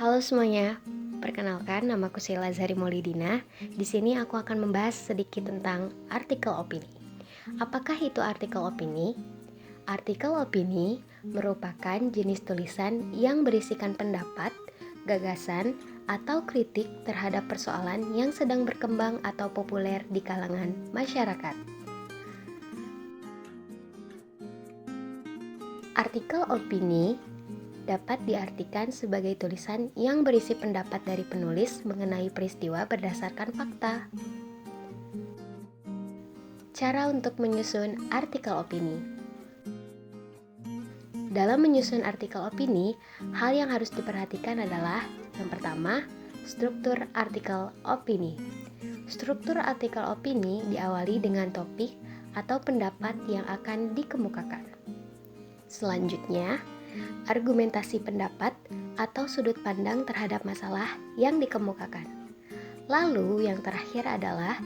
Halo semuanya, perkenalkan namaku Sheila Zahri Maulidina. Di sini aku akan membahas sedikit tentang artikel opini. Apakah itu artikel opini? Artikel opini merupakan jenis tulisan yang berisikan pendapat, gagasan, atau kritik terhadap persoalan yang sedang berkembang atau populer di kalangan masyarakat. Artikel opini dapat diartikan sebagai tulisan yang berisi pendapat dari penulis mengenai peristiwa berdasarkan fakta. Cara untuk menyusun artikel opini. Dalam menyusun artikel opini, hal yang harus diperhatikan adalah yang pertama, struktur artikel opini. Struktur artikel opini diawali dengan topik atau pendapat yang akan dikemukakan. Selanjutnya, argumentasi pendapat atau sudut pandang terhadap masalah yang dikemukakan. Lalu yang terakhir adalah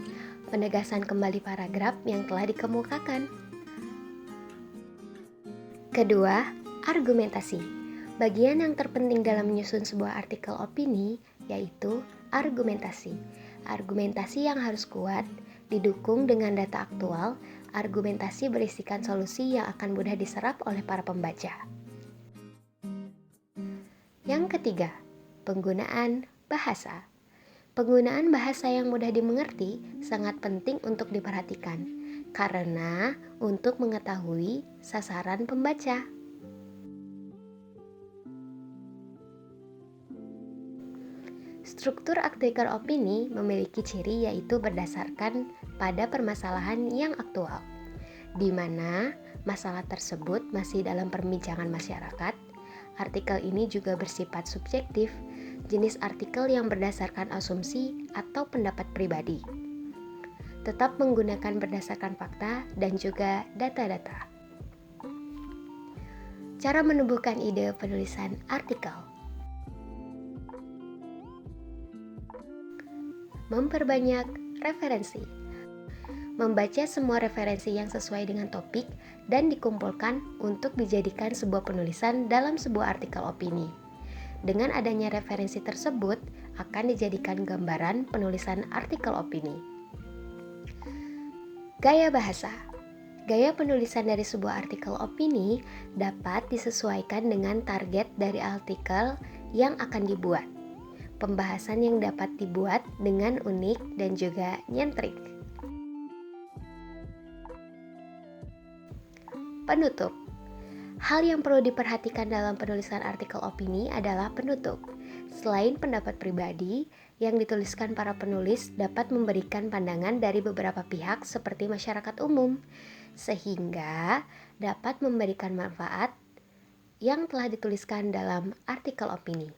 penegasan kembali paragraf yang telah dikemukakan. Kedua, argumentasi. Bagian yang terpenting dalam menyusun sebuah artikel opini yaitu argumentasi. Argumentasi yang harus kuat, didukung dengan data aktual. Argumentasi berisikan solusi yang akan mudah diserap oleh para pembaca. Yang ketiga, penggunaan bahasa. Penggunaan bahasa yang mudah dimengerti sangat penting untuk diperhatikan, karena untuk mengetahui sasaran pembaca. Struktur artikel opini memiliki ciri yaitu berdasarkan pada permasalahan yang aktual, di mana masalah tersebut masih dalam perbincangan masyarakat. Artikel ini juga bersifat subjektif, jenis artikel yang berdasarkan asumsi atau pendapat pribadi. Tetap menggunakan berdasarkan fakta dan juga data-data. Cara menumbuhkan ide penulisan artikel. Memperbanyak referensi. Membaca semua referensi yang sesuai dengan topik dan dikumpulkan untuk dijadikan sebuah penulisan dalam sebuah artikel opini. Dengan adanya referensi tersebut akan dijadikan gambaran penulisan artikel opini. Gaya bahasa. Gaya penulisan dari sebuah artikel opini dapat disesuaikan dengan target dari artikel yang akan dibuat. Pembahasan yang dapat dibuat dengan unik dan juga nyentrik. Penutup. Hal yang perlu diperhatikan dalam penulisan artikel opini adalah penutup. Selain pendapat pribadi, yang dituliskan para penulis dapat memberikan pandangan dari beberapa pihak seperti masyarakat umum, sehingga dapat memberikan manfaat yang telah dituliskan dalam artikel opini.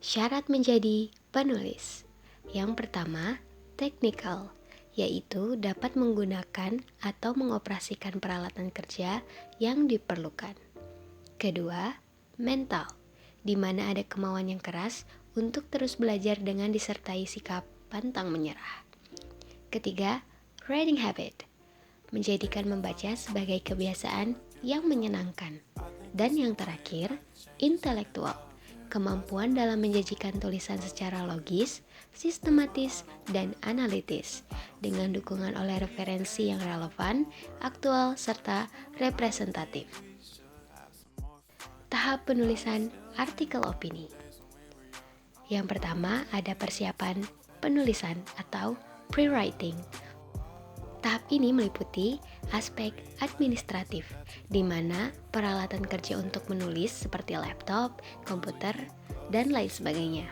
Syarat menjadi penulis. Yang pertama, technical, yaitu dapat menggunakan atau mengoperasikan peralatan kerja yang diperlukan. Kedua, mental, di mana ada kemauan yang keras untuk terus belajar dengan disertai sikap pantang menyerah. Ketiga, reading habit, menjadikan membaca sebagai kebiasaan yang menyenangkan. Dan yang terakhir, intelektual, kemampuan dalam menyajikan tulisan secara logis, sistematis, dan analitis, dengan dukungan oleh referensi yang relevan, aktual, serta representatif. Tahap penulisan artikel opini. Yang pertama ada persiapan penulisan atau pre-writing. Tahap ini meliputi aspek administratif, di mana peralatan kerja untuk menulis seperti laptop, komputer, dan lain sebagainya.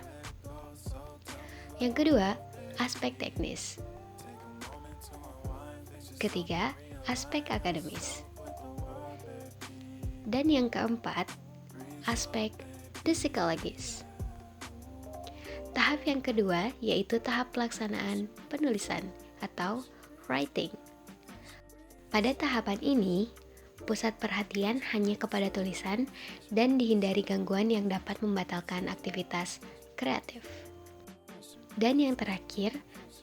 Yang kedua, aspek teknis. Ketiga, aspek akademis. Dan yang keempat, aspek psikologis. Tahap yang kedua yaitu tahap pelaksanaan penulisan atau writing. Pada tahapan ini, pusat perhatian hanya kepada tulisan dan dihindari gangguan yang dapat membatalkan aktivitas kreatif. Dan yang terakhir,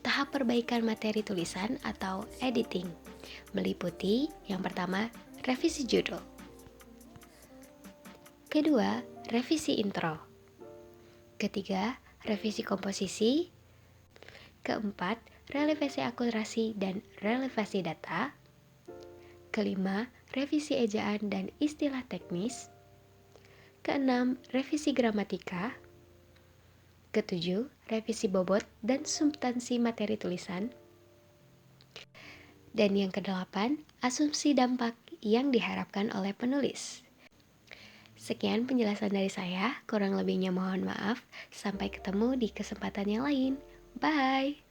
tahap perbaikan materi tulisan atau editing, meliputi yang pertama, revisi judul. Kedua, revisi intro. Ketiga, revisi komposisi. Keempat, relevasi akurasi dan relevasi data. Kelima, revisi ejaan dan istilah teknis. Keenam, revisi gramatika. Ketujuh, revisi bobot dan substansi materi tulisan. Dan yang kedelapan, asumsi dampak yang diharapkan oleh penulis. Sekian penjelasan dari saya, kurang lebihnya mohon maaf. Sampai ketemu di kesempatan yang lain. Bye!